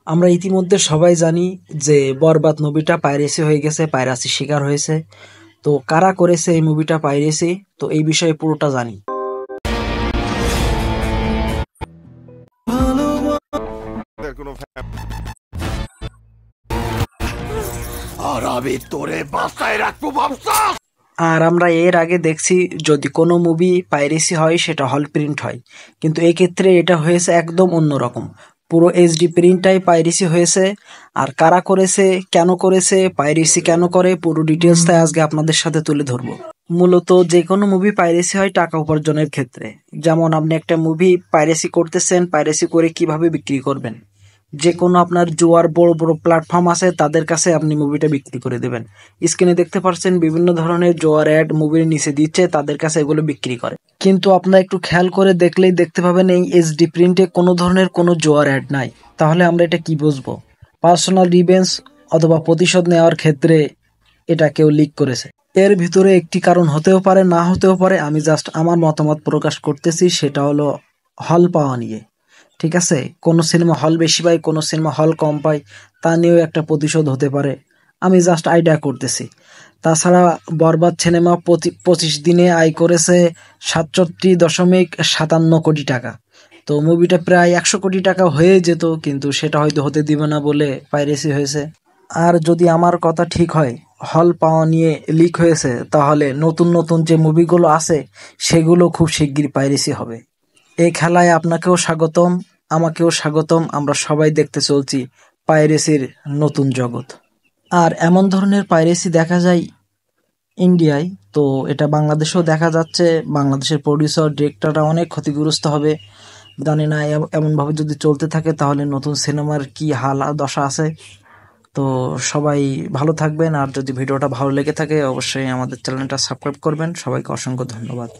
আমরা ইতিমধ্যে সবাই জানি যে বরবাদ মুভিটা পাইরেসি হয়ে গেছে, পাইরেসির শিকার হয়েছে। তো কারা করেছে এই মুভিটা পাইরেসি, তো এই বিষয়ে পুরোটা জানি। আর আমরা এর আগে দেখছি যদি কোনো মুভি পাইরেসি হয় সেটা হল প্রিন্ট হয়, কিন্তু এই ক্ষেত্রে এটা হয়েছে একদম অন্যরকম। পুরো এইচডি প্রিন্টটাই পাইরেসি হয়েছে। আর কারা করেছে, কেন করেছে, পাইরেসি কেন করে, পুরো ডিটেলসটাই আজকে আপনাদের সাথে তুলে ধরবো। মূলত যে কোনো মুভি পাইরেসি হয় টাকা উপার্জনের ক্ষেত্রে। যেমন আপনি একটা মুভি পাইরেসি করতেছেন, পাইরেসি করে কিভাবে বিক্রি করবেন। যে কোনো আপনার জুয়ার বড় বড় প্ল্যাটফর্ম আছে, তাদের কাছে আপনি মুভিটা বিক্রি করে দেবেন। স্ক্রিনে দেখতে পাচ্ছেন বিভিন্ন ধরনের জুয়ার অ্যাড মুভির নিচে দিচ্ছে, তাদের কাছে এগুলো বিক্রি করে। কিন্তু আপনারা একটু খেয়াল করে দেখলেই দেখতে পাবেন এই এইচডি প্রিন্টে কোনো ধরনের কোনো জুয়ার অ্যাড নাই। তাহলে আমরা এটা কি বুঝবো? পার্সোনাল রিভেঞ্জ অথবা প্রতিশোধ নেওয়ার ক্ষেত্রে এটা কেউ লিক করেছে। এর ভিতরে একটি কারণ হতেও পারে, না হতেও পারে। আমি জাস্ট আমার মতামত প্রকাশ করতেছি, সেটা হলো হল পাওয়া নিয়ে। ঠিক আছে, কোনো সিনেমা হল বেশি পায়, কোনো সিনেমা হল কম পায়, তা নিয়েও একটা প্রতিশোধ হতে পারে। আমি জাস্ট আইডিয়া করতেছি। তাছাড়া বরবাদ সিনেমা 25 দিনে আয় করেছে 67.57 কোটি টাকা। তো মুভিটা প্রায় 100 কোটি টাকা হয়ে যেত, কিন্তু সেটা হয়তো হতে দিবে না বলে পাইরেসি হয়েছে। আর যদি আমার কথা ঠিক হয়, হল পাওয়া নিয়ে লিক হয়েছে, তাহলে নতুন নতুন যে মুভিগুলো আছে সেগুলো খুব শিগগির পাইরেসি হবে। এই খেলায় আপনাকেও স্বাগতম, আমাকেও স্বাগতম। আমরা সবাই দেখতে চলছি পাইরেসির নতুন জগৎ। আর এমন ধরনের পাইরেসি দেখা যায় ইন্ডিয়ায়, তো এটা বাংলাদেশেও দেখা যাচ্ছে। বাংলাদেশের প্রডিউসার ডিরেক্টররা অনেক ক্ষতিগ্রস্ত হবে। জানি না এমনভাবে যদি চলতে থাকে তাহলে নতুন সিনেমার কি হাল দশা আছে। তো সবাই ভালো থাকবেন। আর যদি ভিডিওটা ভালো লেগে থাকে অবশ্যই আমাদের চ্যানেলটা সাবস্ক্রাইব করবেন। সবাইকে অসংখ্য ধন্যবাদ।